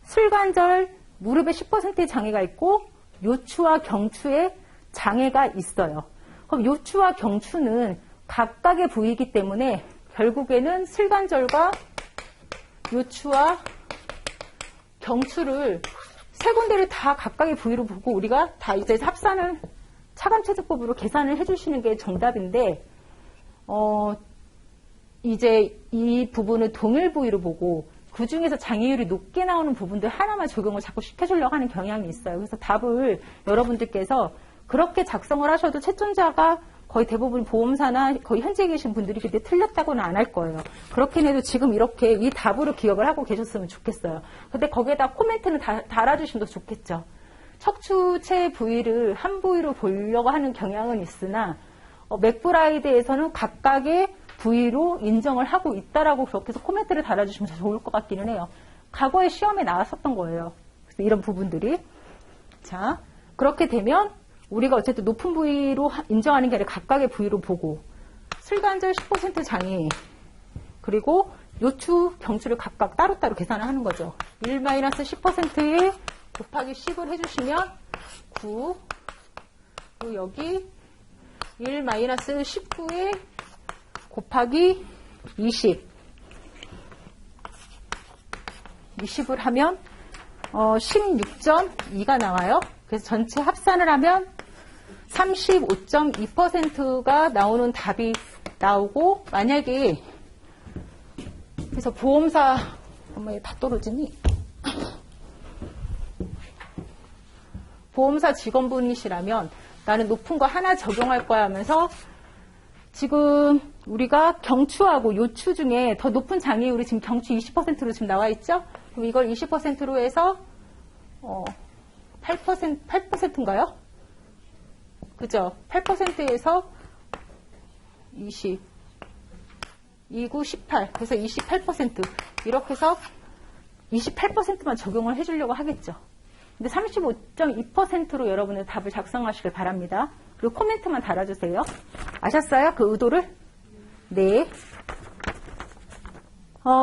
슬관절 무릎에 10%의 장애가 있고 요추와 경추에 장애가 있어요. 그럼 요추와 경추는 각각의 부위이기 때문에 결국에는 슬관절과 요추와 경추를 세 군데를 다 각각의 부위로 보고 우리가 다 이제 합산을 차감체제법으로 계산을 해주시는 게 정답인데 이제 이 부분을 동일 부위로 보고 그 중에서 장애율이 높게 나오는 부분들 하나만 적용을 자꾸 시켜주려고 하는 경향이 있어요. 그래서 답을 여러분들께서 그렇게 작성을 하셔도 채점자가 거의 대부분 보험사나 거의 현재 계신 분들이 그때 틀렸다고는 안 할 거예요. 그렇긴 해도 지금 이렇게 이 답으로 기억을 하고 계셨으면 좋겠어요. 근데 거기에다 코멘트는 달아주시면 더 좋겠죠. 척추체 부위를 한 부위로 보려고 하는 경향은 있으나 맥브라이드에서는 각각의 부위로 인정을 하고 있다라고 그렇게 해서 코멘트를 달아주시면 더 좋을 것 같기는 해요. 과거에 시험에 나왔었던 거예요. 그래서 이런 부분들이. 자, 그렇게 되면 우리가 어쨌든 높은 부위로 인정하는 게 아니라 각각의 부위로 보고 슬관절 10% 장애 그리고 요추, 경추를 각각 따로따로 계산을 하는 거죠. 1-10%에 곱하기 10을 해주시면 9 그리고 여기 1-19에 곱하기 20을 하면 16.2가 나와요. 그래서 전체 합산을 하면 35.2%가 나오는 답이 나오고 만약에 그래서 보험사 왜 다 떨어지니? 보험사 직원분이시라면 나는 높은 거 하나 적용할 거야 하면서 지금 우리가 경추하고 요추 중에 더 높은 장애율이 지금 경추 20%로 지금 나와 있죠? 그럼 이걸 20%로 해서 8%인가요? 그죠? 8%에서 20, 29, 18. 그래서 28%. 이렇게 해서 28%만 적용을 해주려고 하겠죠. 근데 35.2%로 여러분의 답을 작성하시길 바랍니다. 그리고 코멘트만 달아주세요. 아셨어요? 그 의도를? 네.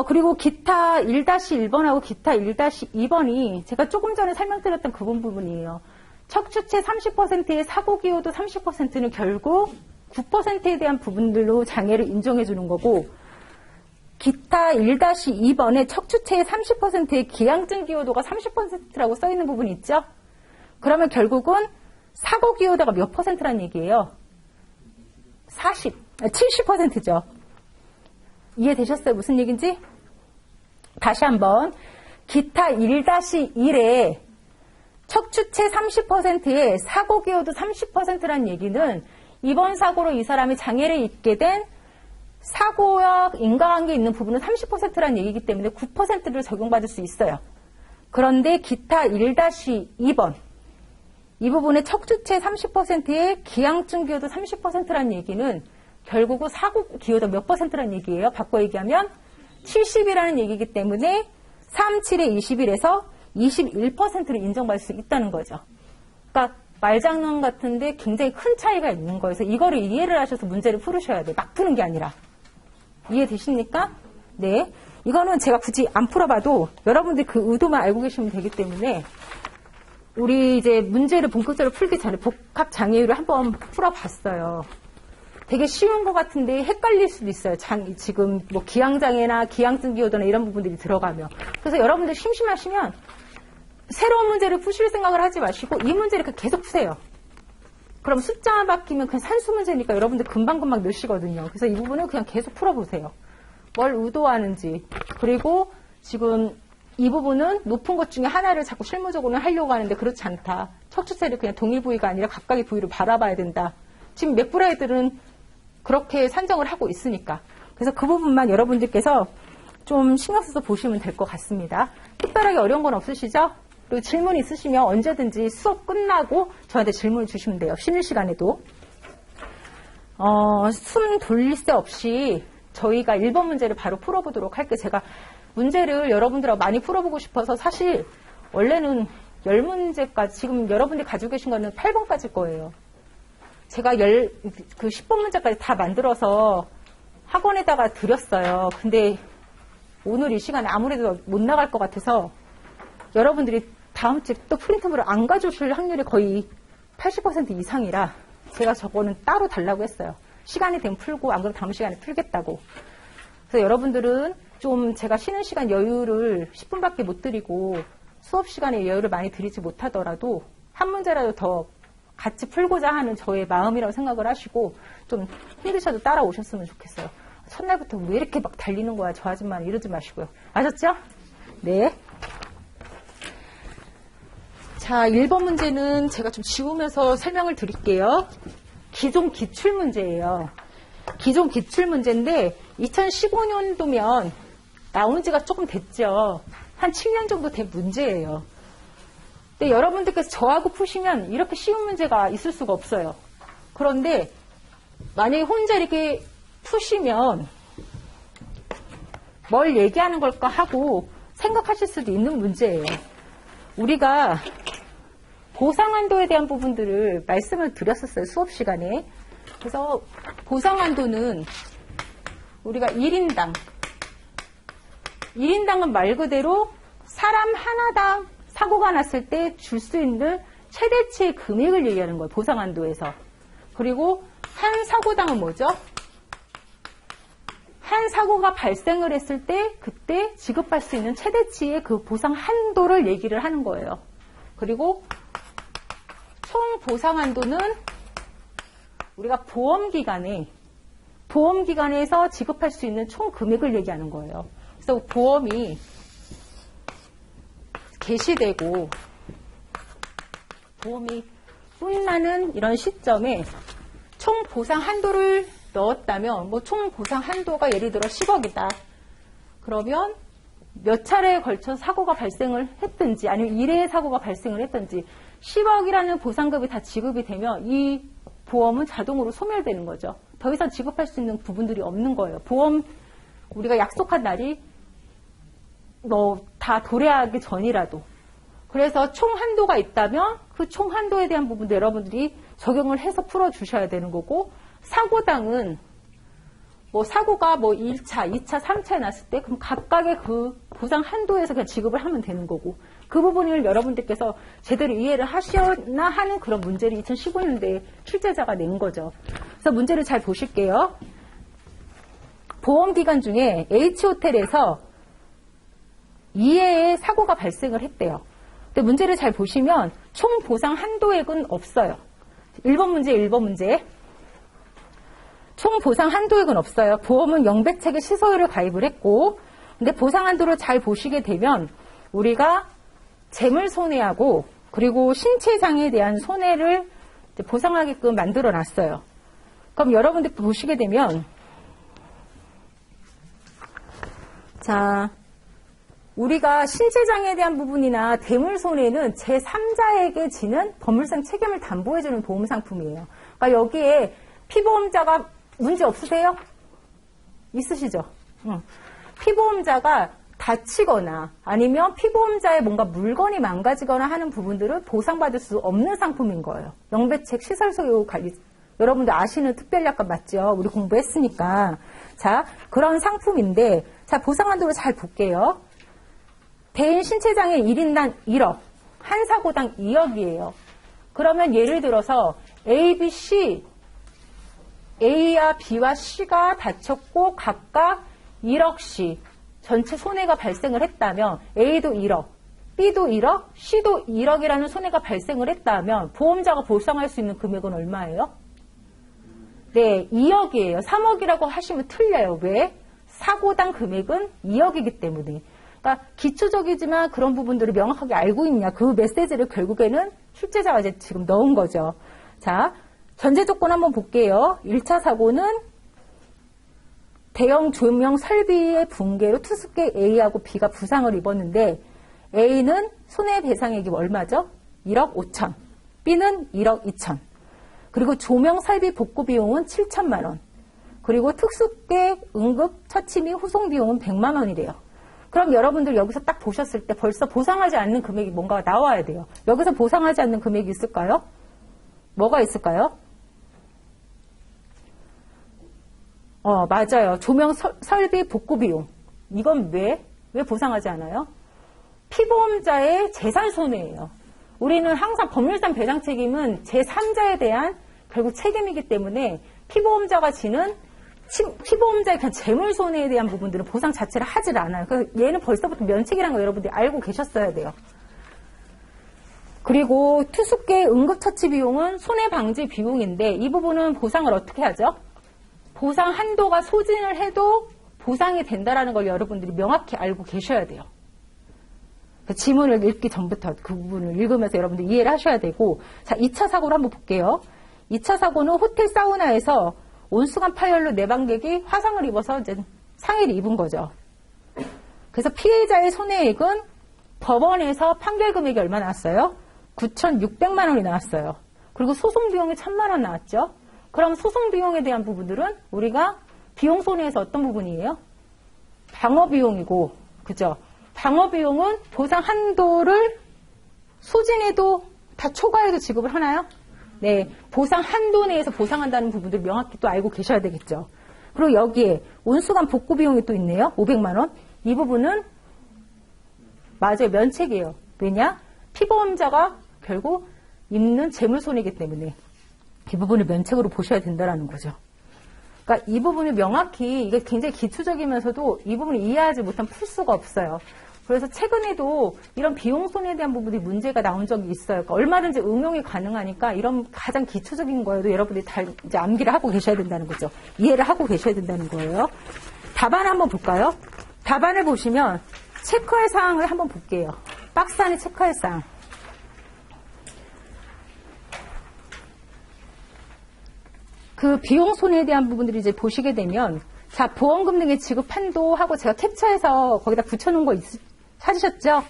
그리고 기타 1-1번하고 기타 1-2번이 제가 조금 전에 설명드렸던 그 부분이에요. 척추체 30%의 사고기호도 30%는 결국 9%에 대한 부분들로 장애를 인정해 주는 거고, 기타 1-2번에 척추체의 30%의 기항증 기호도가 30%라고 써 있는 부분이 있죠? 그러면 결국은 사고 기호도가 몇 %라는 얘기예요? 70%죠. 이해되셨어요? 무슨 얘기인지? 다시 한번. 기타 1-1에 척추체 30%의 사고 기호도 30%라는 얘기는 이번 사고로 이 사람이 장애를 입게 된 사고와 인과관계 있는 부분은 30%라는 얘기이기 때문에 9%를 적용받을 수 있어요. 그런데 기타 1-2번 이 부분에 척추체 30%의 기항증 기호도 30%라는 얘기는 결국은 사고 기호도 몇 %라는 얘기예요. 바꿔 얘기하면 70이라는 얘기이기 때문에 3, 7에 21에서 21%를 인정받을 수 있다는 거죠. 그러니까 말장난 같은데 굉장히 큰 차이가 있는 거예요. 그래서 이거를 이해를 하셔서 문제를 풀으셔야 돼요. 막 푸는 게 아니라. 이해되십니까? 네. 이거는 제가 굳이 안 풀어봐도 여러분들이 그 의도만 알고 계시면 되기 때문에 우리 이제 문제를 본격적으로 풀기 전에 복합장애율을 한번 풀어봤어요. 되게 쉬운 것 같은데 헷갈릴 수도 있어요. 지금 뭐 기항장애나 기항증 기호도나 이런 부분들이 들어가면. 그래서 여러분들 심심하시면 새로운 문제를 푸실 생각을 하지 마시고 이 문제를 계속 푸세요. 그럼 숫자만 바뀌면 그냥 산수 문제니까 여러분들 금방금방 넣으시거든요. 그래서 이 부분은 그냥 계속 풀어보세요. 뭘 의도하는지. 그리고 지금 이 부분은 높은 것 중에 하나를 자꾸 실무적으로는 하려고 하는데 그렇지 않다. 척추체를 그냥 동일 부위가 아니라 각각의 부위를 바라봐야 된다. 지금 맥브라이들은 그렇게 산정을 하고 있으니까. 그래서 그 부분만 여러분들께서 좀 신경 써서 보시면 될 것 같습니다. 특별하게 어려운 건 없으시죠? 그리고 질문 있으시면 언제든지 수업 끝나고 저한테 질문을 주시면 돼요. 쉬는 시간에도. 숨 돌릴 새 없이 저희가 1번 문제를 바로 풀어보도록 할게요. 제가 문제를 여러분들하고 많이 풀어보고 싶어서 사실 원래는 10문제까지, 지금 여러분들이 가지고 계신 거는 8번까지 거예요. 제가 10번 문제까지 다 만들어서 학원에다가 드렸어요. 근데 오늘 이 시간에 아무래도 못 나갈 것 같아서 여러분들이 다음 주에 또 프린트물을 안 가져오실 확률이 거의 80% 이상이라 제가 저거는 따로 달라고 했어요. 시간이 되면 풀고 안 그러면 다음 시간에 풀겠다고. 그래서 여러분들은 좀 제가 쉬는 시간 여유를 10분밖에 못 드리고 수업 시간에 여유를 많이 드리지 못하더라도 한 문제라도 더 같이 풀고자 하는 저의 마음이라고 생각을 하시고 좀 힘드셔도 따라오셨으면 좋겠어요. 첫날부터 왜 이렇게 막 달리는 거야 저 아줌마는 이러지 마시고요. 아셨죠? 네. 자, 1번 문제는 제가 좀 지우면서 설명을 드릴게요. 기존 기출문제예요. 기존 기출문제인데 2015년도면 나온 지가 조금 됐죠. 한 7년 정도 된 문제예요. 근데 여러분들께서 저하고 푸시면 이렇게 쉬운 문제가 있을 수가 없어요. 그런데 만약에 혼자 이렇게 푸시면 뭘 얘기하는 걸까 하고 생각하실 수도 있는 문제예요. 우리가 보상한도에 대한 부분들을 말씀을 드렸었어요. 수업 시간에. 그래서 보상한도는 우리가 1인당은 말 그대로 사람 하나당 사고가 났을 때 줄 수 있는 최대치의 금액을 얘기하는 거예요. 보상한도에서. 그리고 한 사고당은 뭐죠? 한 사고가 발생을 했을 때 그때 지급할 수 있는 최대치의 그 보상 한도를 얘기를 하는 거예요. 그리고 총 보상 한도는 우리가 보험기관에서 지급할 수 있는 총 금액을 얘기하는 거예요. 그래서 보험이 개시되고 보험이 끝나는 이런 시점에 총 보상 한도를 넣었다면 뭐 총 보상 한도가 예를 들어 10억이다. 그러면 몇 차례에 걸쳐 사고가 발생을 했든지 아니면 1회의 사고가 발생을 했든지 10억이라는 보상금이 다 지급이 되면 이 보험은 자동으로 소멸되는 거죠. 더 이상 지급할 수 있는 부분들이 없는 거예요. 보험 우리가 약속한 날이 뭐 다 도래하기 전이라도. 그래서 총 한도가 있다면 그 총 한도에 대한 부분도 여러분들이 적용을 해서 풀어주셔야 되는 거고, 사고당은 뭐 사고가 뭐 1차, 2차, 3차에 났을 때 그럼 각각의 그 보상 한도에서 그냥 지급을 하면 되는 거고, 그 부분을 여러분들께서 제대로 이해를 하시나 하는 그런 문제를 2015년도에 출제자가 낸 거죠. 그래서 문제를 잘 보실게요. 보험기간 중에 H호텔에서 2회의 사고가 발생을 했대요. 근데 문제를 잘 보시면 총 보상 한도액은 없어요. 1번 문제, 1번 문제. 총 보상 한도액은 없어요. 보험은 영백체계 시소율을 가입을 했고, 근데 보상 한도를 잘 보시게 되면 우리가 재물 손해하고 그리고 신체 장애에 대한 손해를 보상하게끔 만들어 놨어요. 그럼 여러분들 보시게 되면, 자, 우리가 신체 장애에 대한 부분이나 대물 손해는 제3자에게 지는 법률상 책임을 담보해주는 보험 상품이에요. 그러니까 여기에 피보험자가 문제 없으세요? 있으시죠? 피보험자가 다치거나 아니면 피보험자의 뭔가 물건이 망가지거나 하는 부분들은 보상받을 수 없는 상품인 거예요. 영배책 시설소유 관리, 여러분들 아시는 특별약관 맞죠? 우리 공부했으니까. 자, 그런 상품인데, 자, 보상한도를 잘 볼게요. 대인 신체장애 1인당 1억, 한 사고당 2억이에요. 그러면 예를 들어서 A, B, C, A와 B와 C가 다쳤고 각각 1억씩 전체 손해가 발생을 했다면 A도 1억, B도 1억, C도 1억이라는 손해가 발생을 했다면 보험자가 보상할 수 있는 금액은 얼마예요? 네, 2억이에요. 3억이라고 하시면 틀려요. 왜? 사고당 금액은 2억이기 때문에. 그러니까 기초적이지만 그런 부분들을 명확하게 알고 있냐. 그 메시지를 결국에는 출제자가 이제 지금 넣은 거죠. 자, 전제 조건 한번 볼게요. 1차 사고는 대형 조명 설비의 붕괴로 투숙객 A하고 B가 부상을 입었는데 A는 손해배상액이 얼마죠? 1억 5천. B는 1억 2천. 그리고 조명 설비 복구 비용은 7천만 원. 그리고 특수객 응급 처치 및 후송 비용은 100만 원이래요. 그럼 여러분들 여기서 딱 보셨을 때 벌써 보상하지 않는 금액이 뭔가가 나와야 돼요. 여기서 보상하지 않는 금액이 있을까요? 뭐가 있을까요? 맞아요. 조명 설비 복구 비용. 이건 왜 보상하지 않아요? 피보험자의 재산 손해예요. 우리는 항상 법률상 배상 책임은 제3자에 대한 결국 책임이기 때문에 피보험자가 지는 피보험자의 그냥 재물 손해에 대한 부분들은 보상 자체를 하질 않아요. 그래서 얘는 벌써부터 면책이라는 거 여러분들이 알고 계셨어야 돼요. 그리고 투숙객 응급처치 비용은 손해방지 비용인데 이 부분은 보상을 어떻게 하죠? 보상 한도가 소진을 해도 보상이 된다는 걸 여러분들이 명확히 알고 계셔야 돼요. 그 지문을 읽기 전부터 그 부분을 읽으면서 여러분들 이해를 하셔야 되고, 자, 2차 사고를 한번 볼게요. 2차 사고는 호텔 사우나에서 온수관 파열로 내방객이 화상을 입어서 이제 상해를 입은 거죠. 그래서 피해자의 손해액은 법원에서 판결 금액이 얼마 나왔어요? 9,600만 원이 나왔어요. 그리고 소송 비용이 1,000만 원 나왔죠. 그럼 소송 비용에 대한 부분들은 우리가 비용 손해에서 어떤 부분이에요? 방어 비용이고, 그죠? 방어 비용은 보상 한도를 소진해도 다 초과해도 지급을 하나요? 네, 보상 한도 내에서 보상한다는 부분들 명확히 또 알고 계셔야 되겠죠. 그리고 여기에 온수관 복구 비용이 또 있네요. 500만 원. 이 부분은 맞아요. 면책이에요. 왜냐? 피보험자가 결국 입는 재물손해이기 때문에 이 부분을 면책으로 보셔야 된다는 거죠. 그러니까 이 부분을 명확히, 이게 굉장히 기초적이면서도 이 부분을 이해하지 못하면 풀 수가 없어요. 그래서 최근에도 이런 비용 손해에 대한 부분이 문제가 나온 적이 있어요. 그러니까 얼마든지 응용이 가능하니까 이런 가장 기초적인 거에도 여러분들이 다 이제 암기를 하고 계셔야 된다는 거죠. 이해를 하고 계셔야 된다는 거예요. 답안 한번 볼까요? 답안을 보시면 체크할 사항을 한번 볼게요. 박스 안에 체크할 사항. 그 비용 손해에 대한 부분들을 이제 보시게 되면, 자, 보험금 등의 지급 한도하고 제가 캡처해서 거기다 붙여놓은 거 찾으셨죠?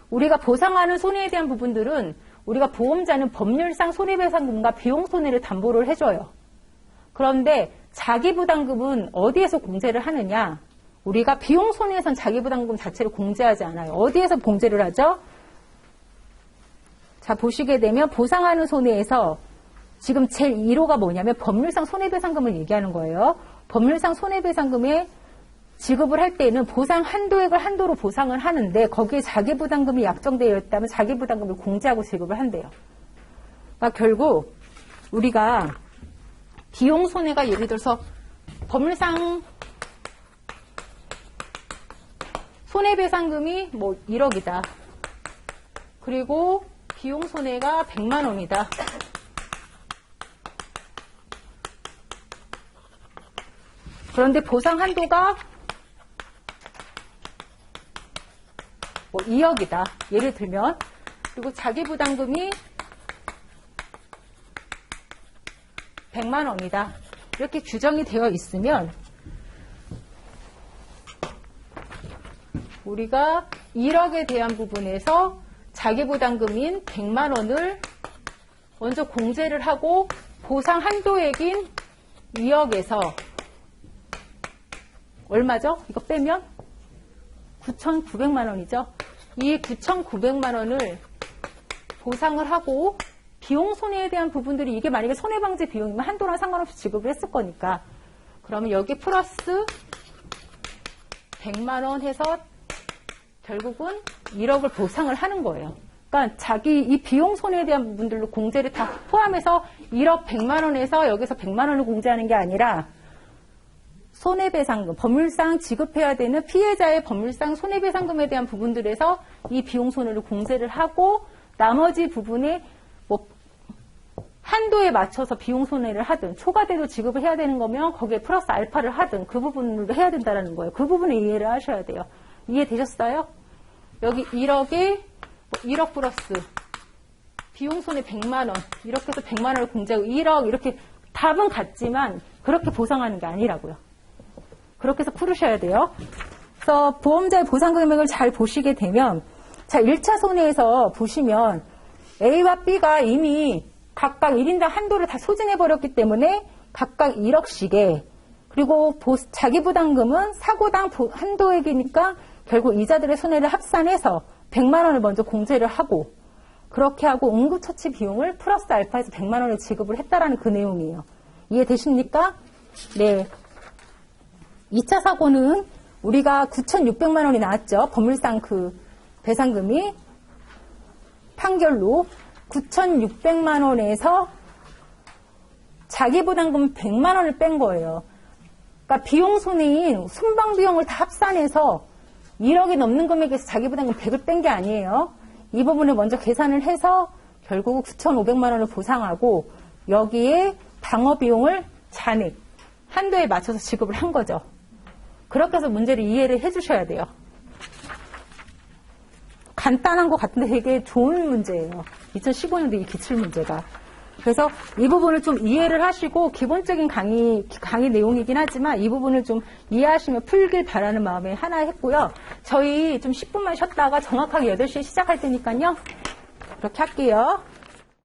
우리가 보상하는 손해에 대한 부분들은 우리가 보험자는 법률상 손해배상금과 비용 손해를 담보를 해줘요. 그런데 자기부담금은 어디에서 공제를 하느냐? 우리가 비용 손해에선 자기부담금 자체를 공제하지 않아요. 어디에서 공제를 하죠? 자, 보시게 되면 보상하는 손해에서 지금 제일 1호가 뭐냐면 법률상 손해배상금을 얘기하는 거예요. 법률상 손해배상금에 지급을 할 때는 보상 한도액을 한도로 보상을 하는데 거기에 자기부담금이 약정되어 있다면 자기부담금을 공제하고 지급을 한대요. 그러니까 결국 우리가 비용 손해가 예를 들어서 법률상 손해배상금이 뭐 1억이다. 그리고 비용 손해가 100만 원이다. 그런데 보상 한도가 뭐 2억이다. 예를 들면. 그리고 자기부담금이 100만 원이다. 이렇게 규정이 되어 있으면 우리가 1억에 대한 부분에서 자기부담금인 100만 원을 먼저 공제를 하고 보상 한도액인 2억에서 얼마죠? 이거 빼면 9,900만 원이죠. 이 9,900만 원을 보상을 하고 비용 손해에 대한 부분들이 이게 만약에 손해방지 비용이면 한도랑 상관없이 지급을 했을 거니까 그러면 여기 플러스 100만 원 해서 결국은 1억을 보상을 하는 거예요. 그러니까 자기 이 비용 손해에 대한 부분들로 공제를 다 포함해서 1억 100만 원에서 여기서 100만 원을 공제하는 게 아니라 손해배상금, 법률상 지급해야 되는 피해자의 법률상 손해배상금에 대한 부분들에서 이 비용 손해를 공제를 하고 나머지 부분에 뭐 한도에 맞춰서 비용 손해를 하든 초과돼도 지급을 해야 되는 거면 거기에 플러스 알파를 하든 그 부분을 해야 된다는 거예요. 그 부분을 이해를 하셔야 돼요. 이해되셨어요? 여기 1억에 1억 플러스 비용 손해 100만 원 이렇게 해서 100만 원을 공제하고 1억 이렇게 답은 같지만 그렇게 보상하는 게 아니라고요. 그렇게 해서 풀으셔야 돼요. 그래서 보험자의 보상 금액을 잘 보시게 되면 자 1차 손해에서 보시면 A와 B가 이미 각각 1인당 한도를 다 소진해버렸기 때문에 각각 1억씩에 그리고 자기 부담금은 사고당 한도액이니까 결국 이자들의 손해를 합산해서 100만 원을 먼저 공제를 하고 그렇게 하고 응급처치 비용을 플러스 알파에서 100만 원을 지급을 했다라는 그 내용이에요. 이해되십니까? 네. 2차 사고는 우리가 9,600만 원이 나왔죠. 법률상 그 배상금이 판결로 9,600만 원에서 자기부담금 100만 원을 뺀 거예요. 그러니까 비용 손해인 순방 비용을 다 합산해서 1억이 넘는 금액에서 자기부담금 100을 뺀 게 아니에요. 이 부분을 먼저 계산을 해서 결국 9,500만 원을 보상하고 여기에 방어 비용을 잔액 한도에 맞춰서 지급을 한 거죠. 그렇게 해서 문제를 이해를 해주셔야 돼요. 간단한 것 같은데 되게 좋은 문제예요. 2015년도 이 기출문제가. 그래서 이 부분을 좀 이해를 하시고 기본적인 강의 내용이긴 하지만 이 부분을 좀 이해하시면 풀길 바라는 마음에 하나 했고요. 저희 좀 10분만 쉬었다가 정확하게 8시에 시작할 테니까요. 그렇게 할게요.